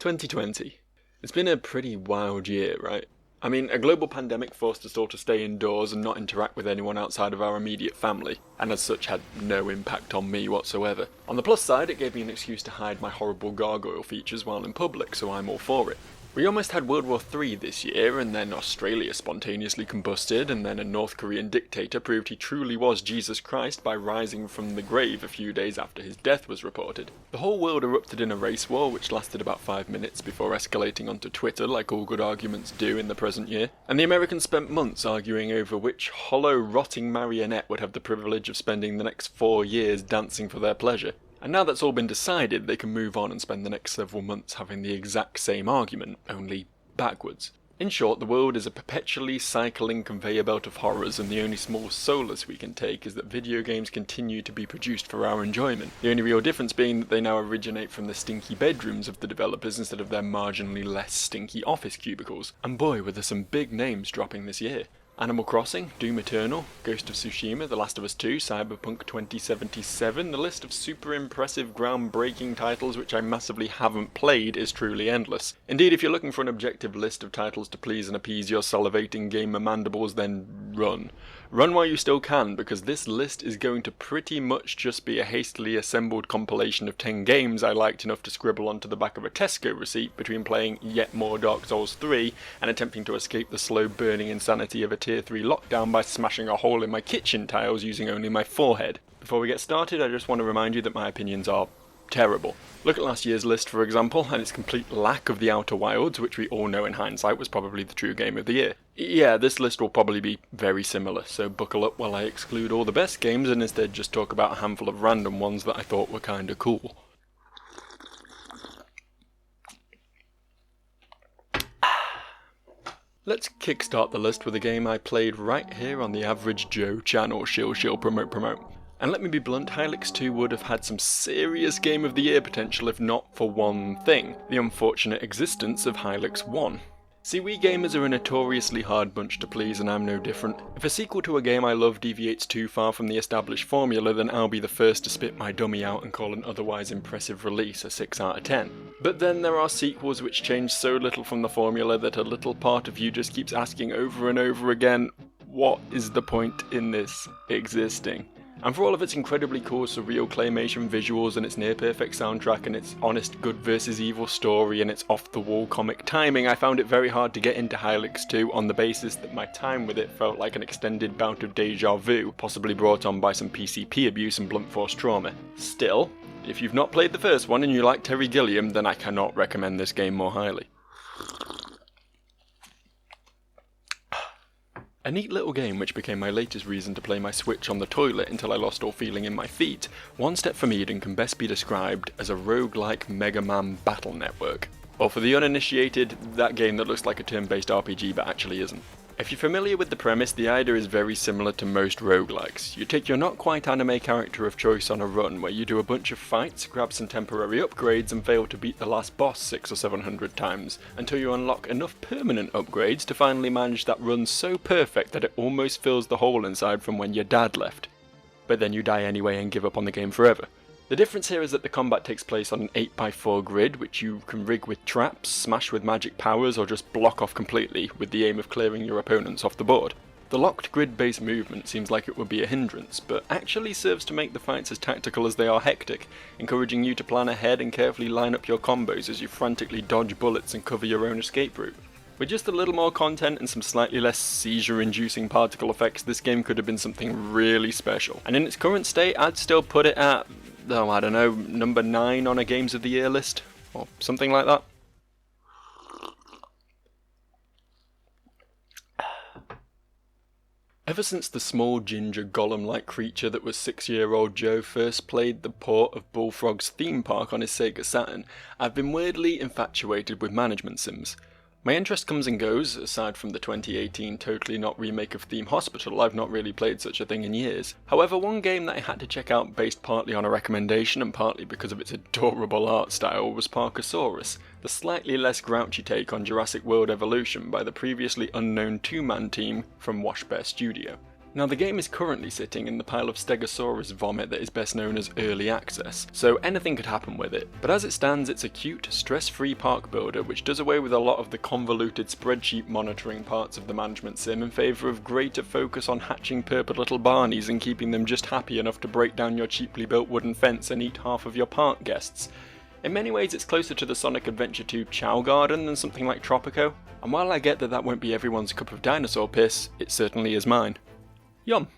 2020. It's been a pretty wild year, right? I mean, a global pandemic forced us all to stay indoors and not interact with anyone outside of our immediate family, and as such had no impact on me whatsoever. On the plus side, it gave me an excuse to hide my horrible gargoyle features while in public, so I'm all for it. We almost had World War III this year, and then Australia spontaneously combusted, and then a North Korean dictator proved he truly was Jesus Christ by rising from the grave a few days after his death was reported. The whole world erupted in a race war which lasted about 5 minutes before escalating onto Twitter like all good arguments do in the present year, and the Americans spent months arguing over which hollow, rotting marionette would have the privilege of spending the next 4 years dancing for their pleasure. And now that's all been decided, they can move on and spend the next several months having the exact same argument, only backwards. In short, the world is a perpetually cycling conveyor belt of horrors, and the only small solace we can take is that video games continue to be produced for our enjoyment. The only real difference being that they now originate from the stinky bedrooms of the developers instead of their marginally less stinky office cubicles. And boy, were there some big names dropping this year. Animal Crossing, Doom Eternal, Ghost of Tsushima, The Last of Us 2, Cyberpunk 2077, the list of super impressive, groundbreaking titles which I massively haven't played is truly endless. Indeed, if you're looking for an objective list of titles to please and appease your salivating gamer mandibles, then run. Run while you still can, because this list is going to pretty much just be a hastily assembled compilation of 10 games I liked enough to scribble onto the back of a Tesco receipt between playing yet more Dark Souls 3 and attempting to escape the slow burning insanity of a Tier 3 lockdown by smashing a hole in my kitchen tiles using only my forehead. Before we get started, I just want to remind you that my opinions are terrible. Look at last year's list, for example, and its complete lack of the Outer Wilds, which we all know in hindsight was probably the true game of the year. Yeah, this list will probably be very similar, so buckle up while I exclude all the best games and instead just talk about a handful of random ones that I thought were kinda cool. Let's kickstart the list with a game I played right here on the Average Joe channel, shill promote. And let me be blunt, Hylix 2 would have had some serious Game of the Year potential if not for one thing, the unfortunate existence of Hylix 1. See, we gamers are a notoriously hard bunch to please, and I'm no different. If a sequel to a game I love deviates too far from the established formula, then I'll be the first to spit my dummy out and call an otherwise impressive release a 6 out of 10. But then there are sequels which change so little from the formula that a little part of you just keeps asking over and over again, what is the point in this existing? And for all of its incredibly cool surreal claymation visuals and its near-perfect soundtrack and its honest good versus evil story and its off-the-wall comic timing, I found it very hard to get into Hylix 2 on the basis that my time with it felt like an extended bout of deja vu, possibly brought on by some PCP abuse and blunt force trauma. Still, if you've not played the first one and you like Terry Gilliam, then I cannot recommend this game more highly. A neat little game which became my latest reason to play my Switch on the toilet until I lost all feeling in my feet, One Step From Eden can best be described as a roguelike Mega Man battle network. Or for the uninitiated, that game that looks like a turn-based RPG but actually isn't. If you're familiar with the premise, the idea is very similar to most roguelikes. You take your not quite anime character of choice on a run where you do a bunch of fights, grab some temporary upgrades and fail to beat the last boss 600 or 700 times, until you unlock enough permanent upgrades to finally manage that run so perfect that it almost fills the hole inside from when your dad left. But then you die anyway and give up on the game forever. The difference here is that the combat takes place on an 8x4 grid, which you can rig with traps, smash with magic powers, or just block off completely, with the aim of clearing your opponents off the board. The locked grid-based movement seems like it would be a hindrance, but actually serves to make the fights as tactical as they are hectic, encouraging you to plan ahead and carefully line up your combos as you frantically dodge bullets and cover your own escape route. With just a little more content and some slightly less seizure-inducing particle effects, this game could have been something really special. And in its current state, I'd still put it at, I don't know, number 9 on a Games of the Year list, or something like that. Ever since the small ginger golem-like creature that was 6-year-old Joe first played the port of Bullfrog's theme park on his Sega Saturn, I've been weirdly infatuated with management sims. My interest comes and goes. Aside from the 2018 Totally Not remake of Theme Hospital, I've not really played such a thing in years. However, one game that I had to check out based partly on a recommendation and partly because of its adorable art style was Parkasaurus, the slightly less grouchy take on Jurassic World Evolution by the previously unknown two-man team from Wash Bear Studio. Now the game is currently sitting in the pile of Stegosaurus vomit that is best known as Early Access, so anything could happen with it, but as it stands it's a cute, stress-free park builder which does away with a lot of the convoluted spreadsheet monitoring parts of the management sim in favour of greater focus on hatching purple little Barneys and keeping them just happy enough to break down your cheaply built wooden fence and eat half of your park guests. In many ways it's closer to the Sonic Adventure 2 Chow Garden than something like Tropico, and while I get that that won't be everyone's cup of dinosaur piss, it certainly is mine. Yum.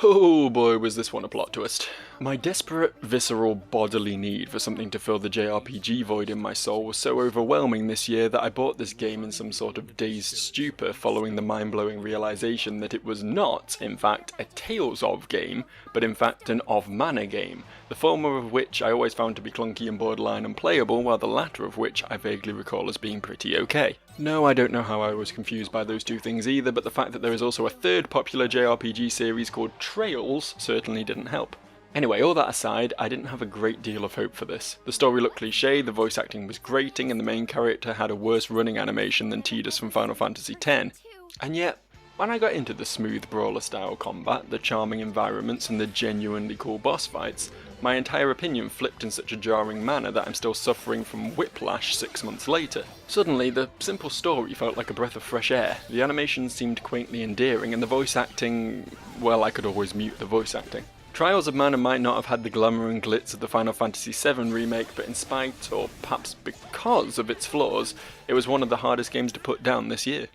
Oh boy, was this one a plot twist. My desperate, visceral, bodily need for something to fill the JRPG void in my soul was so overwhelming this year that I bought this game in some sort of dazed stupor following the mind-blowing realization that it was not, in fact, a Tales of game, but in fact an of mana game, the former of which I always found to be clunky and borderline unplayable, while the latter of which I vaguely recall as being pretty okay. No, I don't know how I was confused by those two things either, but the fact that there is also a third popular JRPG series called Trails certainly didn't help. Anyway, all that aside, I didn't have a great deal of hope for this. The story looked cliché, the voice acting was grating, and the main character had a worse running animation than Tidus from Final Fantasy X. And yet, when I got into the smooth brawler-style combat, the charming environments, and the genuinely cool boss fights, my entire opinion flipped in such a jarring manner that I'm still suffering from whiplash 6 months later. Suddenly, the simple story felt like a breath of fresh air, the animation seemed quaintly endearing, and the voice acting, well, I could always mute the voice acting. Trials of Mana might not have had the glamour and glitz of the Final Fantasy VII remake, but in spite, or perhaps because of its flaws, it was one of the hardest games to put down this year.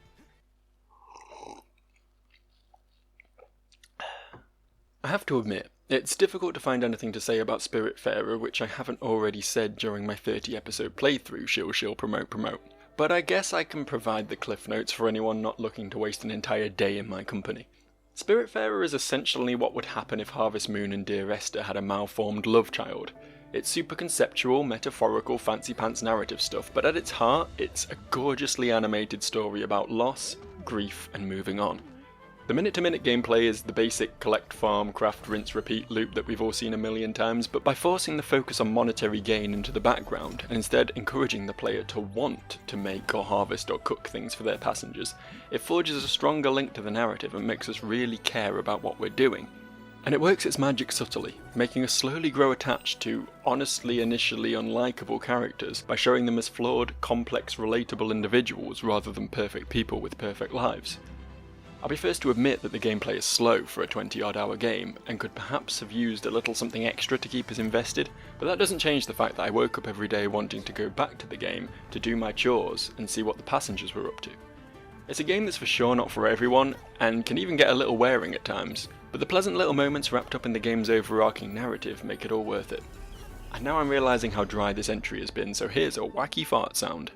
I have to admit, it's difficult to find anything to say about Spiritfarer which I haven't already said during my 30 episode playthrough, shill promote. But I guess I can provide the cliff notes for anyone not looking to waste an entire day in my company. Spiritfarer is essentially what would happen if Harvest Moon and Dear Esther had a malformed love child. It's super conceptual, metaphorical, fancy pants narrative stuff, but at its heart, it's a gorgeously animated story about loss, grief, and moving on. The minute-to-minute gameplay is the basic collect, farm, craft, rinse, repeat loop that we've all seen a million times, but by forcing the focus on monetary gain into the background, and instead encouraging the player to want to make or harvest or cook things for their passengers, it forges a stronger link to the narrative and makes us really care about what we're doing. And it works its magic subtly, making us slowly grow attached to honestly initially unlikable characters by showing them as flawed, complex, relatable individuals rather than perfect people with perfect lives. I'll be first to admit that the gameplay is slow for a 20-odd hour game, and could perhaps have used a little something extra to keep us invested, but that doesn't change the fact that I woke up every day wanting to go back to the game, to do my chores, and see what the passengers were up to. It's a game that's for sure not for everyone, and can even get a little wearing at times, but the pleasant little moments wrapped up in the game's overarching narrative make it all worth it. And now I'm realising how dry this entry has been, so here's a wacky fart sound.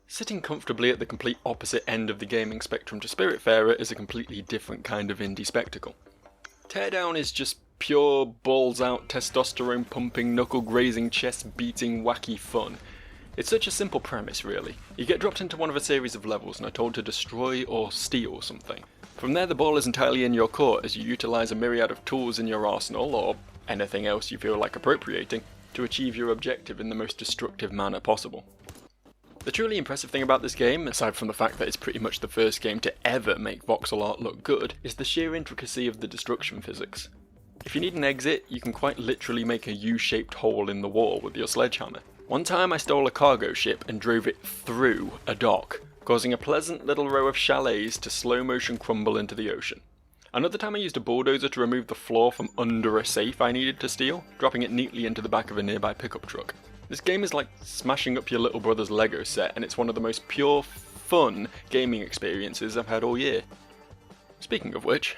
Sitting comfortably at the complete opposite end of the gaming spectrum to Spiritfarer is a completely different kind of indie spectacle. Teardown is just pure, balls-out, testosterone-pumping, knuckle-grazing, chest-beating, wacky fun. It's such a simple premise, really. You get dropped into one of a series of levels and are told to destroy or steal something. From there the ball is entirely in your court as you utilise a myriad of tools in your arsenal, or anything else you feel like appropriating, to achieve your objective in the most destructive manner possible. The truly impressive thing about this game, aside from the fact that it's pretty much the first game to ever make voxel art look good, is the sheer intricacy of the destruction physics. If you need an exit, you can quite literally make a U-shaped hole in the wall with your sledgehammer. One time I stole a cargo ship and drove it through a dock, causing a pleasant little row of chalets to slow motion crumble into the ocean. Another time I used a bulldozer to remove the floor from under a safe I needed to steal, dropping it neatly into the back of a nearby pickup truck. This game is like smashing up your little brother's Lego set, and it's one of the most pure, fun gaming experiences I've had all year. Speaking of which...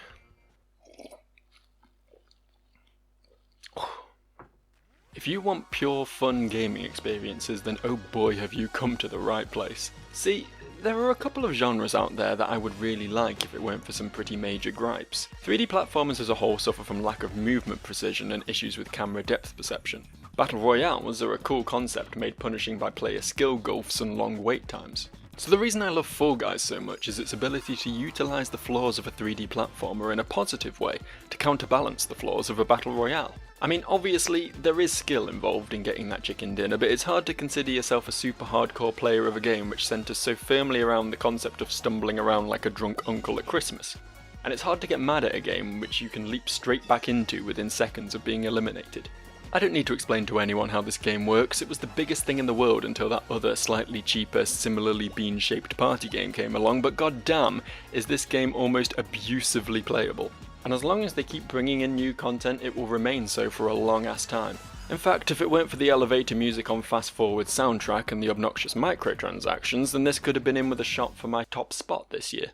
if you want pure, fun gaming experiences, then oh boy have you come to the right place. See, there are a couple of genres out there that I would really like if it weren't for some pretty major gripes. 3D platformers as a whole suffer from lack of movement precision and issues with camera depth perception. Battle royales are a cool concept made punishing by player skill gulfs and long wait times. So the reason I love Fall Guys so much is its ability to utilise the flaws of a 3D platformer in a positive way to counterbalance the flaws of a battle royale. I mean, obviously there is skill involved in getting that chicken dinner, but it's hard to consider yourself a super hardcore player of a game which centres so firmly around the concept of stumbling around like a drunk uncle at Christmas. And it's hard to get mad at a game which you can leap straight back into within seconds of being eliminated. I don't need to explain to anyone how this game works. It was the biggest thing in the world until that other slightly cheaper, similarly bean-shaped party game came along, but goddamn is this game almost abusively playable. And as long as they keep bringing in new content, it will remain so for a long ass time. In fact, if it weren't for the elevator music on Fast Forward soundtrack and the obnoxious microtransactions, then this could have been in with a shot for my top spot this year.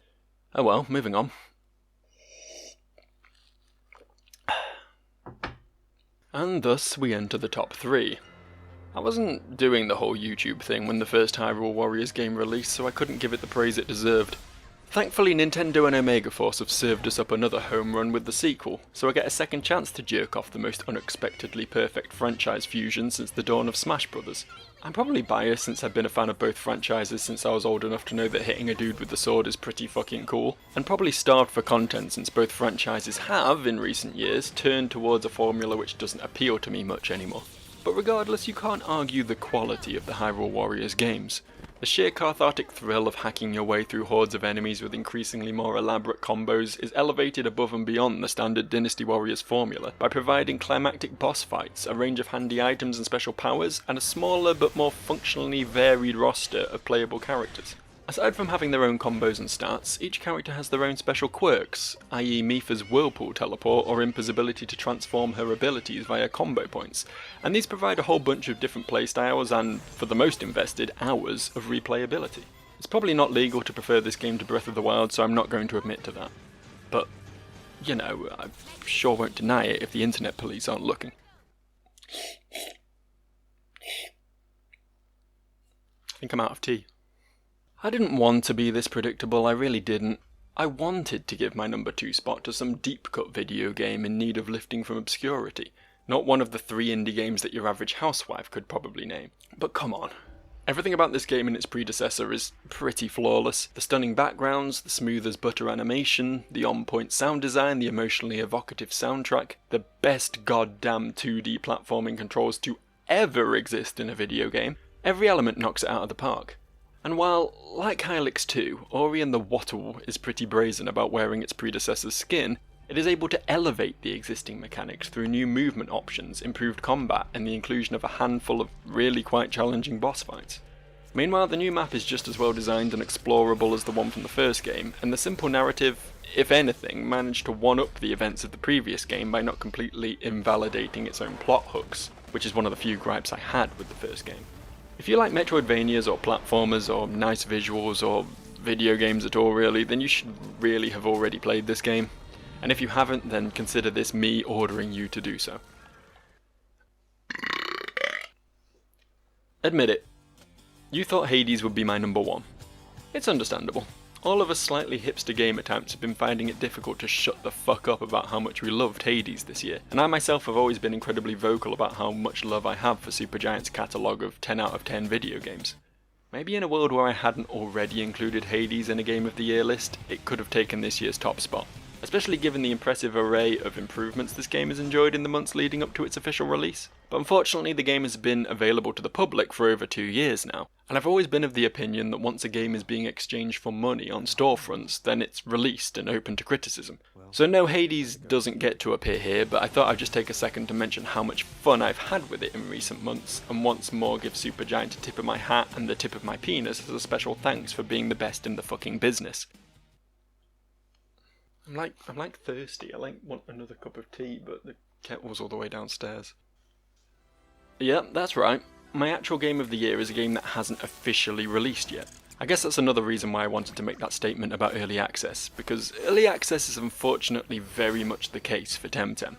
Oh well, moving on. And thus we enter the top 3. I wasn't doing the whole YouTube thing when the first Hyrule Warriors game released, so I couldn't give it the praise it deserved. Thankfully, Nintendo and Omega Force have served us up another home run with the sequel, so I get a second chance to jerk off the most unexpectedly perfect franchise fusion since the dawn of Smash Bros. I'm probably biased since I've been a fan of both franchises since I was old enough to know that hitting a dude with the sword is pretty fucking cool, and probably starved for content since both franchises have, in recent years, turned towards a formula which doesn't appeal to me much anymore. But regardless, you can't argue the quality of the Hyrule Warriors games. The sheer cathartic thrill of hacking your way through hordes of enemies with increasingly more elaborate combos is elevated above and beyond the standard Dynasty Warriors formula by providing climactic boss fights, a range of handy items and special powers, and a smaller but more functionally varied roster of playable characters. Aside from having their own combos and stats, each character has their own special quirks, i.e. Mipha's Whirlpool teleport or Impa's ability to transform her abilities via combo points, and these provide a whole bunch of different playstyles and, for the most invested, hours of replayability. It's probably not legal to prefer this game to Breath of the Wild, so I'm not going to admit to that. But, you know, I sure won't deny it if the internet police aren't looking. I think I'm out of tea. I didn't want to be this predictable, I really didn't. I wanted to give my number 2 spot to some deep-cut video game in need of lifting from obscurity, not one of the 3 indie games that your average housewife could probably name. But come on. Everything about this game and its predecessor is pretty flawless. The stunning backgrounds, the smooth as butter animation, the on-point sound design, the emotionally evocative soundtrack, the best goddamn 2D platforming controls to ever exist in a video game. Every element knocks it out of the park. And while, like Hylix 2, Ori and the Wattle is pretty brazen about wearing its predecessor's skin, it is able to elevate the existing mechanics through new movement options, improved combat, and the inclusion of a handful of really quite challenging boss fights. Meanwhile, the new map is just as well designed and explorable as the one from the first game, and the simple narrative, if anything, managed to one-up the events of the previous game by not completely invalidating its own plot hooks, which is one of the few gripes I had with the first game. If you like Metroidvanias or platformers or nice visuals or video games at all really, then you should really have already played this game. And if you haven't, then consider this me ordering you to do so. Admit it, you thought Hades would be my number 1. It's understandable. All of us slightly hipster gamer types have been finding it difficult to shut the fuck up about how much we loved Hades this year, and I myself have always been incredibly vocal about how much love I have for Supergiant's catalogue of 10 out of 10 video games. Maybe in a world where I hadn't already included Hades in a Game of the Year list, it could have taken this year's top spot, especially given the impressive array of improvements this game has enjoyed in the months leading up to its official release. But unfortunately the game has been available to the public for over 2 years now, and I've always been of the opinion that once a game is being exchanged for money on storefronts, then it's released and open to criticism. So no, Hades doesn't get to appear here, but I thought I'd just take a second to mention how much fun I've had with it in recent months, and once more give Supergiant a tip of my hat and the tip of my penis as a special thanks for being the best in the fucking business. I'm like thirsty. I want another cup of tea, but the kettle's all the way downstairs. Yeah, that's right. My actual Game of the Year is a game that hasn't officially released yet. I guess that's another reason why I wanted to make that statement about early access, because early access is unfortunately very much the case for Temtem.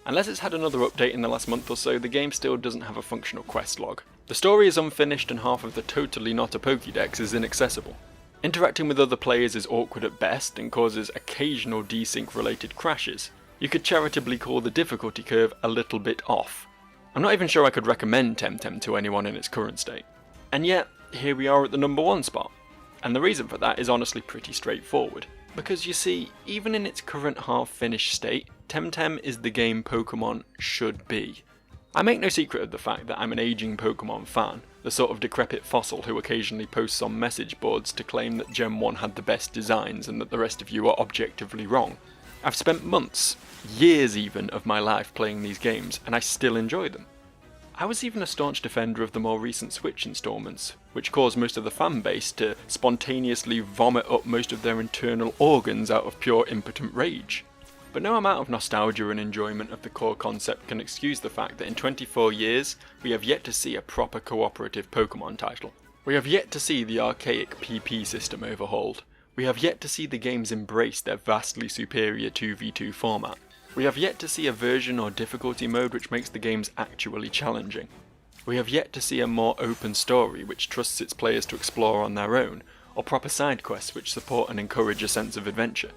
Unless it's had another update in the last month or so, the game still doesn't have a functional quest log. The story is unfinished and half of the totally not a Pokédex is inaccessible. Interacting with other players is awkward at best and causes occasional desync related crashes. You could charitably call the difficulty curve a little bit off. I'm not even sure I could recommend Temtem to anyone in its current state. And yet, here we are at the number 1 spot. And the reason for that is honestly pretty straightforward. Because you see, even in its current half-finished state, Temtem is the game Pokemon should be. I make no secret of the fact that I'm an aging Pokemon fan, the sort of decrepit fossil who occasionally posts on message boards to claim that Gen 1 had the best designs and that the rest of you are objectively wrong. I've spent months, years even, of my life playing these games, and I still enjoy them. I was even a staunch defender of the more recent Switch installments, which caused most of the fan base to spontaneously vomit up most of their internal organs out of pure impotent rage. But no amount of nostalgia and enjoyment of the core concept can excuse the fact that in 24 years, we have yet to see a proper cooperative Pokemon title. We have yet to see the archaic PP system overhauled. We have yet to see the games embrace their vastly superior 2v2 format. We have yet to see a version or difficulty mode which makes the games actually challenging. We have yet to see a more open story which trusts its players to explore on their own, or proper side quests which support and encourage a sense of adventure.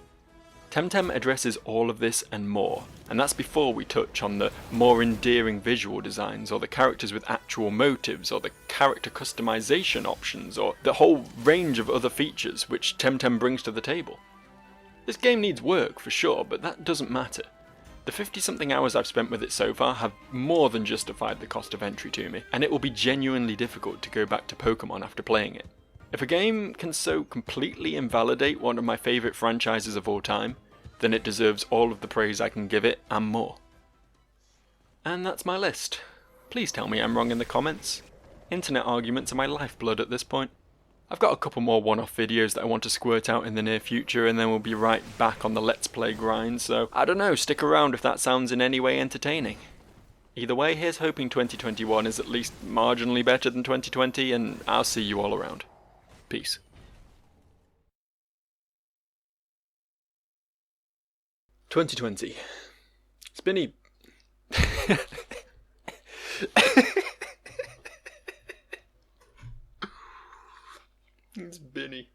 Temtem addresses all of this and more, and that's before we touch on the more endearing visual designs, or the characters with actual motives, or the character customization options, or the whole range of other features which Temtem brings to the table. This game needs work for sure, but that doesn't matter. The 50-something hours I've spent with it so far have more than justified the cost of entry to me, and it will be genuinely difficult to go back to Pokemon after playing it. If a game can so completely invalidate one of my favourite franchises of all time, then it deserves all of the praise I can give it and more. And that's my list. Please tell me I'm wrong in the comments. Internet arguments are my lifeblood at this point. I've got a couple more one-off videos that I want to squirt out in the near future, and then we'll be right back on the Let's Play grind, so I don't know, stick around if that sounds in any way entertaining. Either way, here's hoping 2021 is at least marginally better than 2020, and I'll see you all around. Peace. "2020. Spinny." It's Binny.